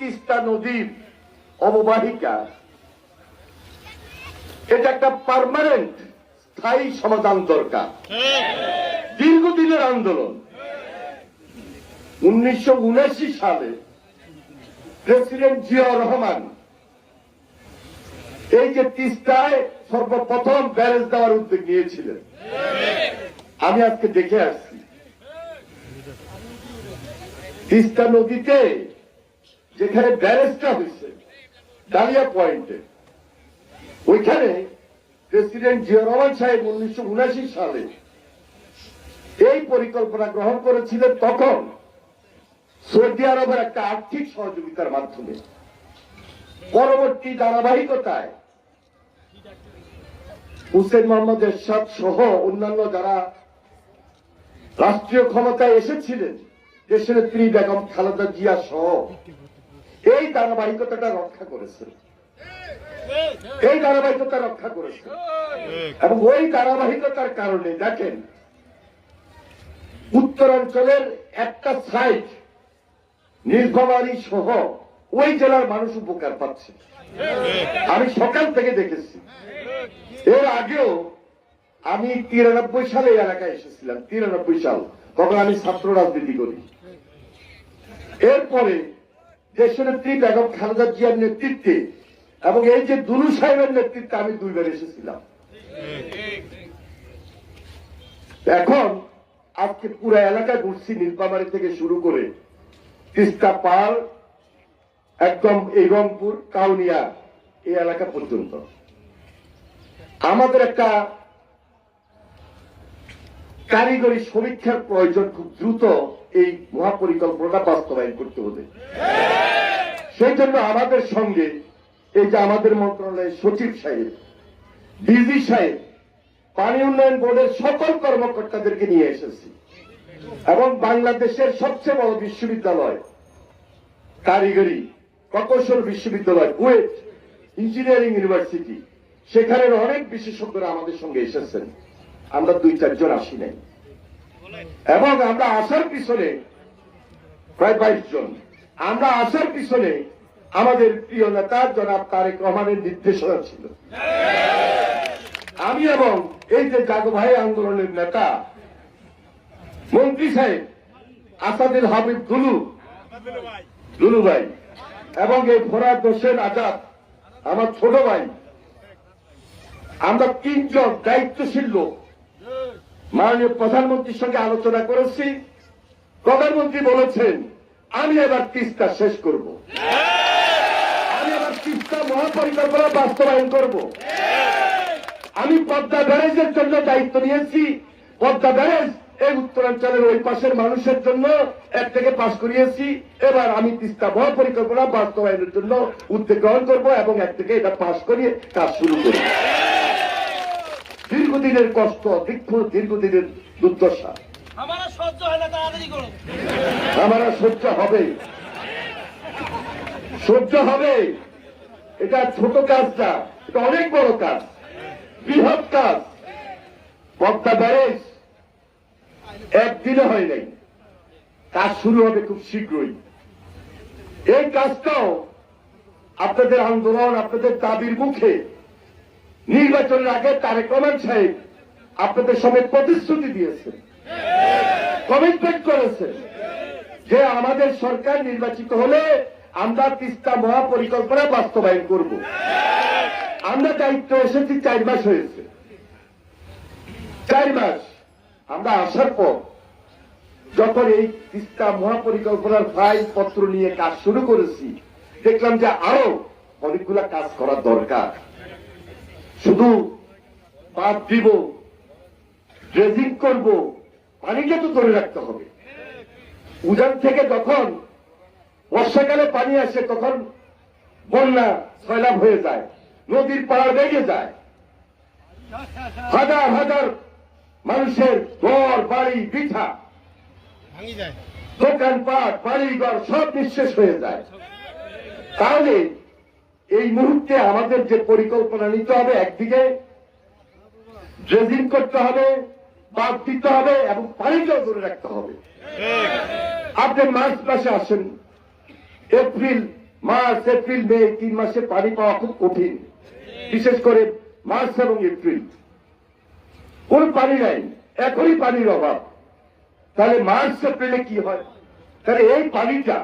তিস্তা নদীর অববাহিকা এটা একটা পার্মানেন্ট স্থায়ী সমাধান দরকার। দীর্ঘদিনের আন্দোলন। 1979 সালে প্রেসিডেন্ট জিয়াউর রহমান এই যে তিস্তায় সর্বপ্রথম ব্যারেজ দেওয়ার উদ্যোগ নিয়েছিলেন। আমি আজকে দেখে আসছি তিস্তা নদীতে যেখানে ব্যারেজটা হয়েছে ডালিয়া পয়েন্টে, ওইখানে প্রেসিডেন্ট জিয়াউর রহমান সাহেব 1979 সালে এই পরিকল্পনা গ্রহণ করেছিলেন, তখন সৌদি আরবের একটা আর্থিক সহযোগিতার মাধ্যমে। পরবর্তী ধারাবাহিকতায় হুসেন মোহাম্মদ এরশাদ সহ অন্যান্য যারা রাষ্ট্রীয় ক্ষমতায় এসেছিলেন, দেশনেত্রী বেগম খালেদা জিয়া সহ এই ধারাবাহিকতাটা রক্ষা করেছেন, এবং ওই ধারাবাহিকতার কারণে দেখেন উত্তরাঞ্চলের একটা সাইড নীলফামারী সহ ওই জেলার মানুষ উপকার পাচ্ছে। আমি সকাল থেকে দেখেছি। এর আগেও আমি 93 সালে এলাকায় এসেছিলাম, 93 সাল, তখন আমি ছাত্র রাজনীতি করি। এরপরে দেশনেত্রী বেগম খালেদা জিয়ার নেতৃত্বে এবং এই যে দুলু সাহেবের নেতৃত্বে আমি 2 বার এসেছিলাম। এখন আজকে পুরো এলাকা ঘুরছি, নীলফামারী থেকে শুরু করে তিস্তা পার একদম এই রংপুর কাউনিয়া এই এলাকা পর্যন্ত। আমাদের একটা কারিগরি সমীক্ষার প্রয়োজন, খুব দ্রুত এই মহাপরিকল্পনাটা বাস্তবায়ন করতে হবে। সেই জন্য আমাদের সঙ্গে এই যে আমাদের মন্ত্রণালয়ের সচিব সাহেব, ডিজি সাহেব, পানি উন্নয়ন বোর্ডের সকল কর্মকর্তাদেরকে নিয়ে এসেছি, এবং বাংলাদেশের সবচেয়ে বড় বিশ্ববিদ্যালয় কারিগরি প্রকৌশল বিশ্ববিদ্যালয়, কুয়েট ইঞ্জিনিয়ারিং ইউনিভার্সিটি, সেখানের অনেক বিশেষজ্ঞরা আমাদের সঙ্গে এসেছেন। আমরা 2-4 জন আসি নাই, এবং আমরা আসার পিছনে প্রায় 22 জন। আমরা আসার পিছনে আমাদের প্রিয় নেতা জনাব তারেক রহমানের নির্দেশনা ছিল। আমি এবং এই যে জাগো ভাই আন্দোলনের নেতা মন্ত্রী সাহেব আসাদুল হাবিব দুলু ভাই, এবং এই ফোরাদ হোসেন আজাদ আমার ছোট ভাই, আমরা 3 জন দায়িত্বশীল লোক মাননীয় প্রধানমন্ত্রীর সঙ্গে আলোচনা করেছি। প্রধানমন্ত্রী বলেছেন আমি এবার তিস্তা শেষ করব, আমি এবার তিস্তা মহাপরিকল্পনা বাস্তবায়ন করব। আমি পদ্মা ব্যারেজের জন্য দায়িত্ব নিয়েছি। পদ্মা ব্যারেজ এই উত্তরাঞ্চলের ওই পাশের মানুষের জন্য 1 থেকে পাস করিয়েছি। এবার আমি তিস্তা মহাপরিকল্পনা বাস্তবায়নের জন্য উদ্যোগ গ্রহণ করব এবং 1 থেকে এটা পাস করিয়ে কাজ শুরু করব। দীর্ঘদিনের কষ্ট, দীর্ঘদিনের দুর্দশা আমার সহ্য হবে, সহ্য হবে। এটা ছোট কাজ না, এটা অনেক বড় কাজ, বৃহৎ কাজ। পদ্মা ব্যারেজ একদিনে হয় নাই, কাজ শুরু হবে খুব শীঘ্রই। এই কাজটাও আপনাদের আন্দোলন, আপনাদের দাবির মুখে নির্বাচনের আগে তারেক রহমান সাহেব আপনাদের সঙ্গে প্রতিশ্রুতি দিয়েছেন, কমিটমেন্ট করেছেন যে আমাদের সরকার নির্বাচিত হলে আমরা তিস্তা মহাপরিকল্পনা বাস্তবায়ন করব। আমরা দায়িত্ব এসেছি 4 মাস হয়েছে। 4 মাস আমরা আসার পর যখন এই তিস্তা মহাপরিকল্পনার ফাইল পত্র নিয়ে কাজ শুরু করেছি, দেখলাম যে আরো অনেকগুলা কাজ করার দরকার। শুধু বাদ দিব, ড্রেজিং করব, পানিটা তো ধরে রাখতে হবে। উজান থেকে যখন বর্ষাকালে পানি আসে তখন বন্যা সয়লাভ হয়ে যায়, নদীর পাড় বেগে যায়, হাজার হাজার মানুষের ঘর বাড়ি বিঠা দোকানপাট বাড়িঘর সব নিঃশেষ হয়ে যায়। তাহলে এই মুহূর্তে আমাদের যে পরিকল্পনা নিতে হবে, একদিকে ড্রেজিং করতে হবে, বাঁধ দিতে হবে এবং পানিটাও ধরে রাখতে হবে। আপনি মার্চ মাসে আসেন, এপ্রিল মার্চ এপ্রিল মে 3 মাসে পানি পাওয়া খুব কঠিন, বিশেষ করে মার্চ এবং এপ্রিল কোন পানি নাই, এখনই পানির অভাব। তাহলে মার্চ এপ্রিলে কি হয়? তাহলে এই পানিটা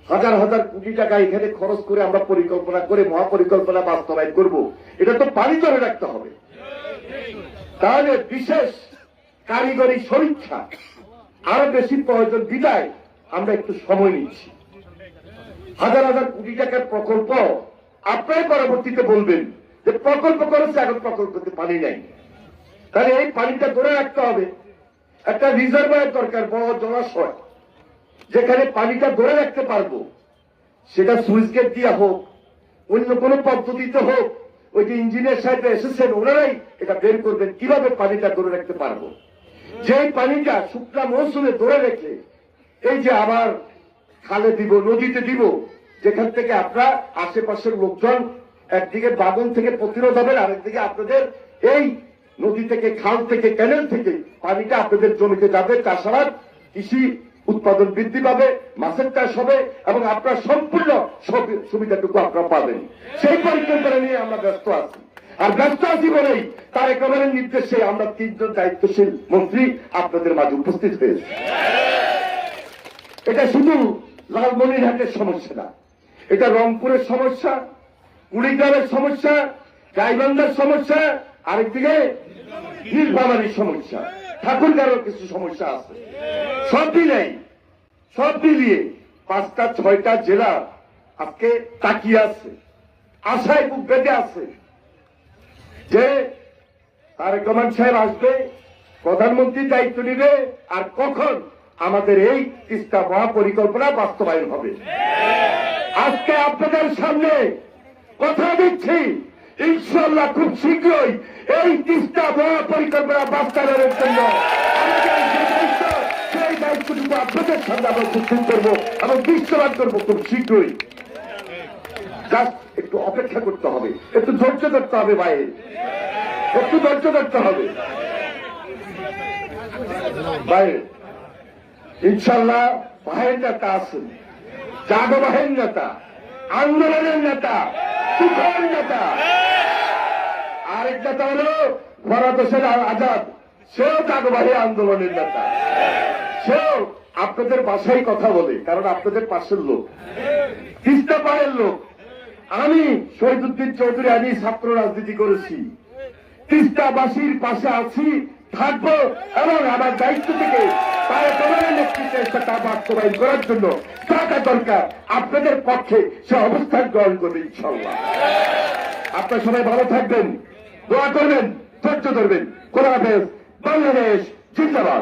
হাজার হাজার কোটি টাকা এখানে খরচ করে আমরা পরিকল্পনা করে মহাপরিকল্পনা বাস্তবায়ন করব, এটা তো পানি ধরে রাখতে হবে। তাহলে বিশেষ কারিগরি সমীক্ষা আরো বেশি প্রয়োজন বিদায় আমরা একটু সময় নিচ্ছি। হাজার হাজার কোটি টাকার প্রকল্প আপনার পরবর্তীতে বলবেন যে প্রকল্প করেছে, এখন প্রকল্পতে পানি নাই। তাহলে এই পানিটা ধরে রাখতে হবে। একটা রিজার্ভার দরকার, বড় জলাশয় যেখানে পানিটা ধরে রাখতে পারবো, সেটা সুইচ গেট দিয়া হোক, অন্য কোনো পদ্ধতিতে হোক। ওই যে ইঞ্জিনিয়ার সাহেব এসেছেন, ওনারাই এটা বের করবেন কিভাবে পানিটা ধরে রাখতে পারবো। যেই পানিটা শুকনা মৌসুমে ধরে রেখে এই যে আবার খালে দিব, নদীতে দিব, যেখান থেকে আপনার আশেপাশের লোকজন একদিকে বাগান থেকে প্রতিরোধ হবেন, আরেকদিকে আপনাদের এই নদী থেকে, খাল থেকে, ক্যানেল থেকে পানিটা আপনাদের জমিতে যাবে, চাষাবাদ কৃষি উৎপাদন বৃদ্ধি পাবে, মাছের চাষ হবে এবং আপনার সম্পূর্ণ সুবিধাটুকু আপনারা পাবেন। সেই পরিকল্পনা নিয়ে আমরা ব্যস্ত আছি। আর ব্যস্ত আছি বলেই তার একেবারে নির্দেশে আমরা 3 জন দায়িত্বশীল মন্ত্রী আপনাদের মাঝে উপস্থিত হয়েছে। এটা শুধু লালমনিরহাটের সমস্যা না, এটা রংপুরের সমস্যা, কুড়িগ্রামের সমস্যা, গাইবান্ধার সমস্যা, আরেকদিকে নীলফামারীর সমস্যা, ঠাকুরগাঁওয়ের কিছু সমস্যা আছে। সব মিলিয়ে 5টা 6টা জেলা আজকে তাকিয়ে আছে, আশায় বুক বেঁধে আছে যে তারেক রহমান সাহেব আসবে, প্রধানমন্ত্রী দায়িত্ব নিবে, আর কখন আমাদের এই তিস্তা মহাপরিকল্পনা বাস্তবায়ন হবে। আজকে আপনাদের সামনে কথা দিচ্ছি, ইনশাআল্লাহ খুব শীঘ্রই এই তিস্তা মহাপরিকল্পনা বাস্তবায়নের জন্য সেই দায়িত্বটুকু আপনাদের সামনে আমরা উপস্থিত করবো এবং দৃশ্যমান করবো খুব শীঘ্রই। জাস্ট একটু অপেক্ষা করতে হবে, একটু ধৈর্য ধরতে হবে ভাই, একটু ধৈর্য ধরতে হবে ভাই। ইনশাল্লাহ ভাইয়ের নেতা আছেন, জাগো ভাইয়ের নেতা, আন্দোলনের নেতা, সুখের নেতা। আরেক নেতা হলো ফরহাদ হোসেন আজাদ, সেও জাগো ভাই আন্দোলনের নেতা। সেও আপনাদের বাসায় কথা বলে, কারণ আপনাদের পাশের লোক, তিস্তা পাড়ের লোক। আমি শহীদুদ্দিন চৌধুরী, আমি ছাত্র রাজনীতি করেছি, তিস্তাবাসীর পাশে আছি, থাকবো এবং আমার দায়িত্ব থেকে তার তোমাদের নেতৃত্বে সেটা বাস্তবায়ন করার জন্য টাকা দরকার আপনাদের পক্ষে সে অবস্থান গ্রহণ করবে ইনশাআল্লাহ। আপনারা সবাই ভালো থাকবেন, দোয়া করবেন, ধৈর্য ধরবেন। খোদা হাফেজ। বাংলাদেশ জিন্দাবাদ।